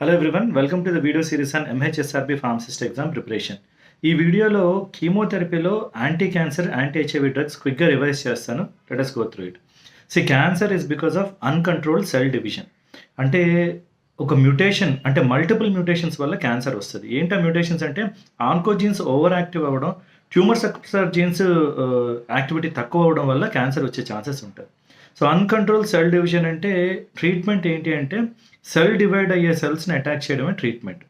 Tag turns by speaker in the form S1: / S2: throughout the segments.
S1: Hello everyone, welcome to the video series on MHSRB pharmacist exam preparation. ఈ వీడియోలో కీమోథెరపీలో anti cancer, anti HIV drugs క్విక్గా revise చేస్తాను. Let us go through it. Cancer is because of uncontrolled cell division. అంటే ఒక mutation, అంటే multiple mutations వల్ల cancer వస్తది. ఏంటా మ్యూటేషన్స్ అంటే ఆన్కోజీన్స్ ఓవర్ యాక్టివ్ అవ్వడం, ట్యూమర్ సప్రెసర్ జీన్స్ యాక్టివిటీ తక్కువ అవ్వడం వల్ల క్యాన్సర్ వచ్చే ఛాన్సెస్ ఉంటాయి. అన్‌కంట్రోల్డ్ సెల్ డివిజన్ అంటే ట్రీట్మెంట్ ఏంటి అంటే సెల్ డివైడ్ అయ్యే సెల్స్ని అటాక్ చేయడమే treatment.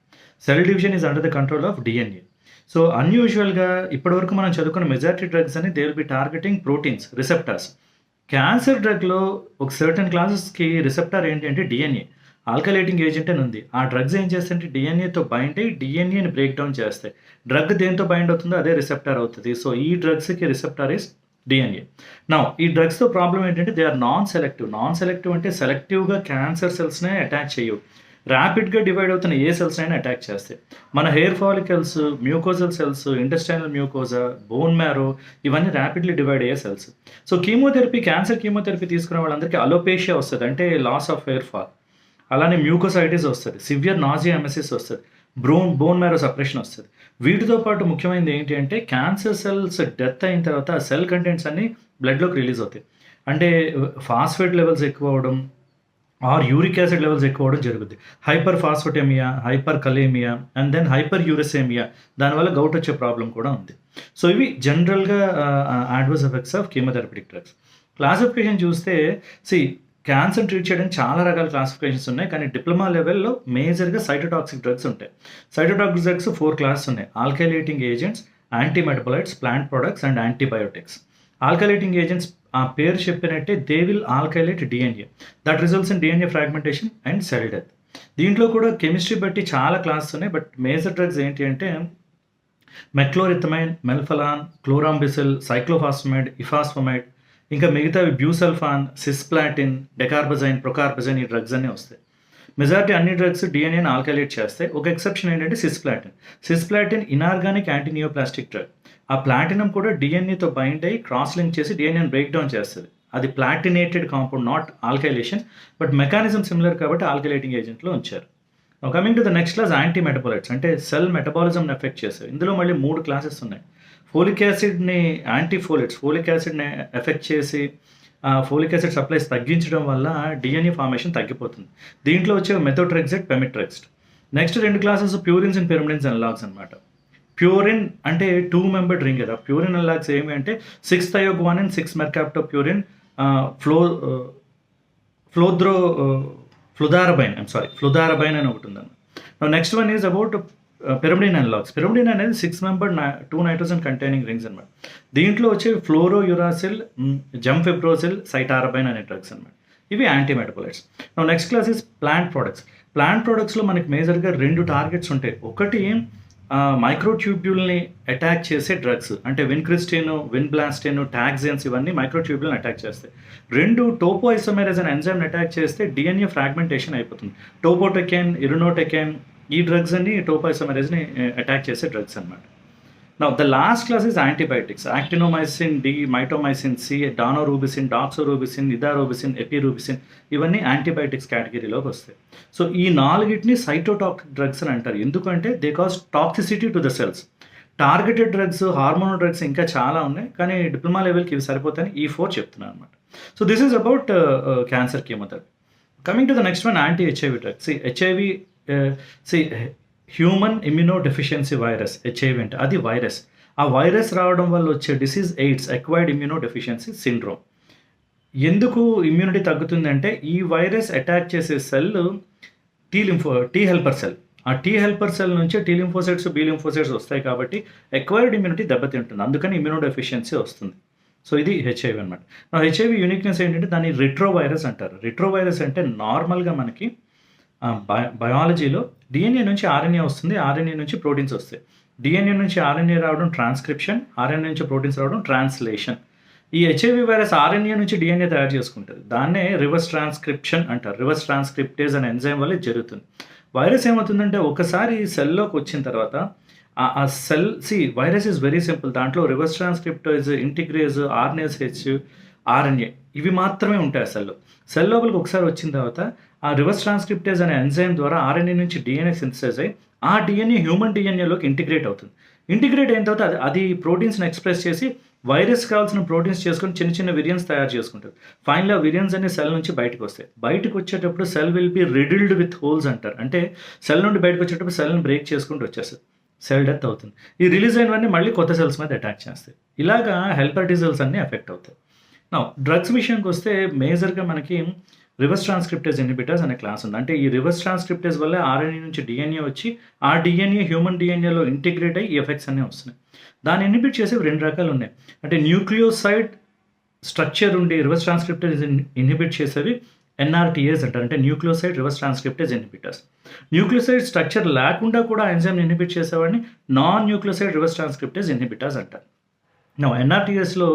S1: Cell division is under the control of DNA. అన్యూజువల్గా ఇప్పటివరకు మనం చదువుకున్న మెజారిటీ డ్రగ్స్ అని they will be targeting proteins, receptors. Cancer డ్రగ్లో ఒక సర్టన్ క్లాసెస్కి రిసెప్టార్ ఏంటి అంటే డిఎన్ఏ, ఆల్కలైటింగ్ ఏజెంట్ అని ఉంది. ఆ డ్రగ్స్ ఏం చేస్తాయంటే డిఎన్ఏతో బైండ్ అయ్యి డిఎన్ఏని బ్రేక్ డౌన్ చేస్తాయి. డ్రగ్ దేంతో బైండ్ అవుతుందో అదే రిసెప్టార్ అవుతుంది. ఈ డ్రగ్స్కి రిసెప్టార్ ఇస్ డిఎన్ఏ. ఈ డ్రగ్స్తో ప్రాబ్లం ఏంటంటే they are non selective. Non selective అంటే సెలెక్టివ్గా క్యాన్సర్ సెల్స్నే అటాక్ చేయవు. ర్యాపిడ్గా డివైడ్ అవుతున్న ఏ సెల్స్ అయినా అటాక్ చేస్తాయి. మన hair follicles, mucosal cells, intestinal mucosa, bone marrow ఇవన్నీ ర్యాపిడ్లీ డివైడ్ అయ్యే సెల్స్. కీమోథెరపీ, క్యాన్సర్ కీమోథెరపీ తీసుకునే వాళ్ళందరికీ అలోపేషియా వస్తుంది, అంటే లాస్ ఆఫ్ హెయిర్ ఫాల్. అలానే మ్యూకోసైటిస్ వస్తుంది, సివియర్ నాజియా ఎమెసిస్ వస్తుంది, బోన్ మ్యారో సప్రెషన్ వస్తుంది. వీటితో పాటు ముఖ్యమైనది ఏంటి అంటే క్యాన్సర్ సెల్స్ డెత్ అయిన తర్వాత ఆ సెల్ కంటెంట్స్ అన్ని బ్లడ్లోకి రిలీజ్ అవుతాయి. అంటే ఫాస్ఫేట్ లెవెల్స్ ఎక్కువ అవడం ఆర్ యూరిక్ యాసిడ్ లెవెల్స్ ఎక్కువ అవడం జరుగుతుంది. Hyper phosphataemia, hyper kalaemia and then hyper uricaemia, దానివల్ల గౌట్ వచ్చే ప్రాబ్లం కూడా ఉంది. ఇవి జనరల్గా adverse effects of chemotherapeutic drugs. Classification చూస్తే క్యాన్సర్ ట్రీట్ చేయడానికి చాలా రకాల క్లాసిఫికేషన్స్ ఉన్నాయి, కానీ డిప్లొమా లెవెల్లో మేజర్గా సైటోటాక్సిక్ డ్రగ్స్ ఉంటాయి. సైటోటాక్సిక్ డ్రగ్స్ 4 క్లాసెస్ ఉన్నాయి: alkylating agents, antimetabolites, plant products and antibiotics. Alkylating agents ఆ పేరు చెప్పినట్టే they will alkylate DNA, that results in DNA fragmentation and cell death. దీంట్లో కూడా కెమిస్ట్రీ బట్టి చాలా క్లాసెస్ ఉన్నాయి, బట్ మేజర్ డ్రగ్స్ ఏంటి అంటే మెక్లోరిథమైన్, మెల్ఫలాన్, క్లోరాంబిసిల్, సైక్లోఫాస్ఫమైడ్, ఇఫాస్ఫమైడ్, ఇంకా మిగతావి బ్యూసల్ఫాన్, సిస్ప్లాటిన్, డెకార్బజైన్, ప్రొకార్బజైన్, ఈ డ్రగ్స్ అన్నీ వస్తాయి. మెజారిటీ అన్ని డ్రగ్స్ డిఎన్ఏని ఆల్కైలేట్ చేస్తాయి. ఒక ఎక్సెప్షన్ ఏంటంటే సిస్ప్లాటిన్ ఇనార్గానిక్ యాంటీనియోప్లాస్టిక్ డ్రగ్. ఆ ప్లాటినం కూడా డిఎన్ఏతో బైండ్ అయ్యి క్రాస్ లింక్ చేసి డిఎన్ఏని బ్రేక్ డౌన్ చేస్తుంది. అది platinated compound, not alkylation, but mechanism similar కాబట్టి ఆల్కైలేటింగ్ ఏజెంట్లో ఉంచారు. Coming to the next class, antimetabolites, అంటే సెల్ మెటబాలిజంని ఎఫెక్ట్ చేస్తాయి. ఇందులో మళ్ళీ 3 క్లాసెస్ ఉన్నాయి. ఫోలిక్ యాసిడ్ని, యాంటీఫోలేట్స్ ఫోలిక్ యాసిడ్ని ఎఫెక్ట్ చేసి ఫోలిక్ యాసిడ్ సప్లైస్ తగ్గించడం వల్ల డిఎన్ఏ ఫార్మేషన్ తగ్గిపోతుంది. దీంట్లో వచ్చే methotrexate, pemetrexed. Next 2 classes purines and pyrimidines analogues అనమాట. ప్యూరిన్ అంటే 2 మెంబర్డ్ రింగ్ కదా. ప్యూరిన్ అనలాగ్స్ ఏమి అంటే 6-థయోగ్వానిన్, 6-మెర్కాప్టోప్యూరిన్, ఫ్లుదారబైన్ అని ఒకటి ఉందన్నమాట. Next one is about pyrimidine analogues. Pyrimidine అనేది 6 మెంబర్డ్ 2 నైట్రోజన్ కంటైనింగ్ రింగ్స్ అనమాట. దీంట్లో వచ్చే ఫ్లోరోయురాసిల్, జంఫిబ్రోసిల్, సైటారబైన్ అనే డ్రగ్స్ అనమాట. ఇవి antimetabolites. Next class is plant products. Plant ప్రొడక్ట్స్లో మనకి మేజర్గా 2 టార్గెట్స్ ఉంటాయి. ఒకటి మైక్రోట్యూబ్యూల్ని అటాక్ చేసే డ్రగ్స్, అంటే విన్క్రిస్టిన్, విన్బ్లాస్టిన్, టాక్సిన్స్, ఇవన్నీ మైక్రోట్యూబ్యూల్ని అటాక్ చేస్తాయి. 2 టోపోఐసోమెరేజ్ అనే ఎంజైమ్ని అటాక్ చేస్తే డిఎన్ఏ ఫ్రాగ్మెంటేషన్ అయిపోతుంది. టోపోటెకెన్, ఇరునోటెకెన్, ఈ డ్రగ్స్ అన్ని టోపోఐసోమెరేజ్ని అటాక్ చేసే డ్రగ్స్ అనమాట. The last class is antibiotics. Actinomycin D, mitomycin C, daunorubicin, doxorubicin, idarubicin, epirubicin, ఇవన్నీ యాంటీబయాటిక్స్ కేటగిరీలోకి వస్తాయి. ఈ 4టిని సైటోటాక్సిక్ డ్రగ్స్ అని అంటారు. ఎందుకంటే they cause toxicity to the cells. Targeted drugs, hormonal drugs ఇంకా చాలా ఉన్నాయి, కానీ డిప్లొమా లెవెల్కి ఇవి సరిపోతాయని ఈ 4 చెప్తున్నాను అనమాట. This is about cancer chemotherapy. Coming to the next one, anti HIV drugs. HIV human immunodeficiency virus, HIV అంటే అది వైరస్. ఆ వైరస్ రావడం వల్ల వచ్చే disease AIDS, acquired immunodeficiency syndrome. ఎందుకు ఇమ్యూనిటీ తగ్గుతుందంటే ఈ వైరస్ అటాక్ చేసే సెల్ టీ హెల్పర్ సెల్. ఆ టీ హెల్పర్ సెల్ నుంచి టీ లింఫోసైట్స్, బి లింఫోసైట్స్ వస్తాయి కాబట్టి అక్వైర్డ్ ఇమ్యూనిటీ దెబ్బతింటుంది. అందుకని ఇమ్యూనోడెఫిషియన్సీ వస్తుంది. ఇది హెచ్ఐవి అనమాట. హెచ్ఐవి యూనిక్నెస్ ఏంటంటే దాన్ని రిట్రోవైరస్ అంటారు. రిట్రోవైరస్ అంటే నార్మల్గా మనకి బయాలజీలో డిఎన్ఏ నుంచి ఆర్ఎన్ఏ వస్తుంది, ఆర్ఎన్ఏ నుంచి ప్రోటీన్స్ వస్తాయి. డిఎన్ఏ నుంచి ఆర్ఎన్ఏ రావడం ట్రాన్స్క్రిప్షన్, ఆర్ఎన్ఏ నుంచి ప్రోటీన్స్ రావడం ట్రాన్స్లేషన్. ఈ హెచ్ఐవి వైరస్ ఆర్ఎన్ఏ నుంచి డిఎన్ఏ తయారు చేసుకుంటుంది. దాన్నే రివర్స్ ట్రాన్స్క్రిప్షన్ అంటారు. రివర్స్ ట్రాన్స్క్రిప్టేజ్ అనే ఎంజైమ్ వల్ల జరుగుతుంది. వైరస్ ఏమవుతుందంటే ఒకసారి సెల్లోకి వచ్చిన తర్వాత ఆ cell virus is very simple. దాంట్లో రివర్స్ ట్రాన్స్క్రిప్టేజ్, ఇంటిగ్రేజ్, ఆర్ఎన్ఏస్, ఆర్ఎన్ఏ ఇవి మాత్రమే ఉంటాయి సెల్లో. సెల్ లోపలికి ఒకసారి వచ్చిన తర్వాత ఆ రివర్స్ ట్రాన్స్క్రిప్టేజ్ అనే ఎంజైమ్ ద్వారా ఆర్ఎన్ఏ నుంచి డిఎన్ఏ సింథసైజ్ అయ్యి ఆ డిఎన్ఏ హ్యూమన్ డిఎన్ఏలోకి ఇంటిగ్రేట్ అవుతుంది. ఇంటిగ్రేట్ అయిన తర్వాత అది ప్రోటీన్స్ని ఎక్స్ప్రెస్ చేసి వైరస్ కావాల్సిన ప్రోటీన్స్ చేసుకొని చిన్న చిన్న విరియన్స్ తయారు చేసుకుంటుంది. ఫైనల్ ఆ విరియన్స్ అనే సెల్ నుంచి బయటకు వస్తాయి. బయటకు వచ్చేటప్పుడు cell will be riddled with holes అంటారు. అంటే సెల్ నుండి బయటకు వచ్చేటప్పుడు సెల్ని బ్రేక్ చేసుకుంటూ వచ్చేస్తుంది, సెల్ డెత్ అవుతుంది. ఈ రిలీజ్ అయినవన్నీ మళ్ళీ కొత్త సెల్స్ మీద అటాక్ చేస్తాయి. ఇలాగా హెల్పర్ టీ సెల్స్ అన్నీ ఎఫెక్ట్ అవుతాయి. నా డ్రగ్స్ విషయానికి వస్తే మేజర్గా మనకి రివర్స్ ట్రాన్స్క్రిప్టేజ్ ఇన్హిబిటర్స్ అనే క్లాస్ ఉంది. అంటే ఈ రివర్స్ ట్రాన్స్క్రిప్టేజ్ వల్ల ఆర్ఎన్ఏ నుంచి డిఎన్ఏ వచ్చి ఆ డిఎన్ఏ హ్యూమన్ డిఎన్ఏలో ఇంటిగ్రేట్ అయ్యి ఈ ఎఫెక్ట్స్ అన్నీ వస్తున్నాయి. దాన్ని ఇన్హిబిట్ చేసేవి 2 రకాలు ఉన్నాయి. అంటే న్యూక్లియోసైడ్ స్ట్రక్చర్ ఉండి రివర్స్ ట్రాన్స్క్రిప్టేజ్ ఇన్హిబిట్ చేసేవి ఎన్ఆర్టీఏస్ అంటారు. అంటే nucleoside reverse transcriptase inhibitors. Nucleoside structure లేకుండా కూడా ఎంజైమ్ ఇన్హిబిట్ చేసేవాడిని non nucleoside reverse transcriptase inhibitors అంటారు. ఎన్ఆర్టీఎస్లో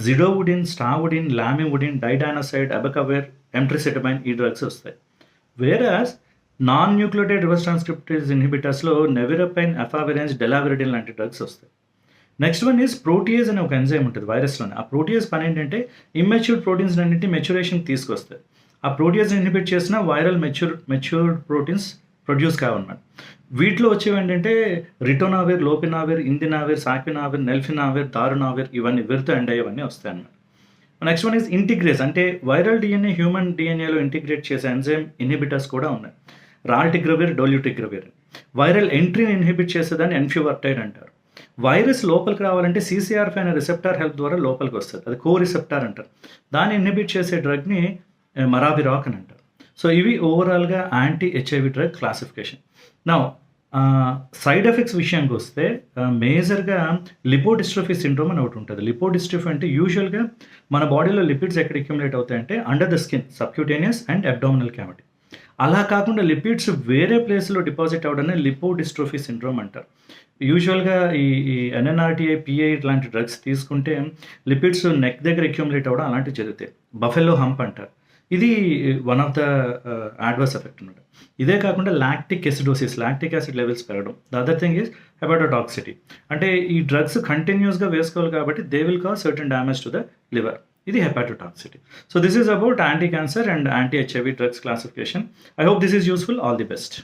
S1: జిడోవుడిన్, స్టావుడిన్, లామివుడిన్, డైడానోసైడ్, అబకవేర్, ఎంట్రిసిటమైన్ ఈ డ్రగ్స్ వస్తాయి. వేరాస్ నాన్ న్యూక్లియోటైడ్ రివర్స్ ట్రాన్స్క్రిప్టేజ్ ఇన్హిబిటర్స్లో నెవిరపైన్, ఎఫావిరెన్స్, డెలావిరిడిన్ లాంటి డ్రగ్స్ వస్తాయి. నెక్స్ట్ వన్ ఈజ్ ప్రోటీయేజ్ అనే ఒక ఎంజైమ్ ఉంటుంది వైరస్లోనే. ఆ ప్రోటీయేజ్ పని ఏంటంటే ఇమ్మెచ్యూర్డ్ ప్రోటీన్స్ అన్నింటి మెచ్యూరేషన్ తీసుకొస్తాయి. ఆ ప్రోటీయేజ్ ఇన్హిబిట్ చేసిన వైరల్ మెచ్యూర్డ్ ప్రోటీన్స్ ప్రొడ్యూస్ కావన్నమాట. వీటిలో వచ్చేవి ఏంటంటే రిటోనావిర్, లోపినావిర్, ఇందినావిర్, సాక్వినావిర్, నెల్ఫినావిర్, దారునావిర్ ఇవన్నీ వీరితో ఎండ్ అయ్యేవన్నీ వస్తాయి అన్నమాట. Next one is integrase. అంటే వైరల్ డిఎన్ఏ హ్యూమన్ డిఎన్ఏలో ఇంటిగ్రేట్ చేసే ఎంజైమ్ ఇన్హిబిటర్స్ కూడా ఉన్నాయి. రాల్టిగ్రవిర్, డోల్యూటిగ్రవిర్. వైరల్ ఎంట్రీని ఇన్హిబిట్ చేసేదాన్ని ఎన్ఫ్యూవర్టైడ్ అంటారు. వైరస్ లోపలికి రావాలంటే CCR5 అనే రిసెప్టార్ హెల్ప్ ద్వారా లోపలికి వస్తుంది. అది కో రిసెప్టార్ అంటారు. దాన్ని ఇన్హిబిట్ చేసే డ్రగ్ని మరావిరాక్ అని అంటారు. సో ఇవి ఓవరాల్గా యాంటీ హెచ్ఐవి డ్రగ్ క్లాసిఫికేషన్. నా సైడ్ ఎఫెక్ట్స్ విషయానికి వస్తే మేజర్గా లిపోడిస్ట్రోఫీ సిండ్రోమ్ అని ఒకటి ఉంటుంది. లిపోడిస్ట్రోఫీ అంటే యూజువల్గా మన బాడీలో లిపిడ్స్ ఎక్కడ అక్యుములేట్ అవుతాయంటే under the skin, subcutaneous and abdominal cavity. అలా కాకుండా లిపిడ్స్ వేరే ప్లేస్లో డిపాజిట్ అవ్వడాన్ని లిపోడిస్ట్రోఫీ సిండ్రోమ్ అంటారు. యూజువల్గా ఈ NNRTI, PI లాంటి డ్రగ్స్ తీసుకుంటే లిపిడ్స్ నెక్ దగ్గర అక్యుములేట్ అవ్వడం అలాంటివి జరుగుతాయి. బఫెలో హంప్ అంటారు. ఇది one of the adverse effect అనమాట. ఇదే కాకుండా lactic acidosis, lactic acid levels పెరగడం. The other thing is hepatotoxicity. అంటే ఈ డ్రగ్స్ కంటిన్యూస్గా వేసుకోవాలి కాబట్టి they will cause certain damage to the liver. ఇది hepatotoxicity. So this is about anti cancer and anti HIV drugs classification. I hope this is useful. All the best.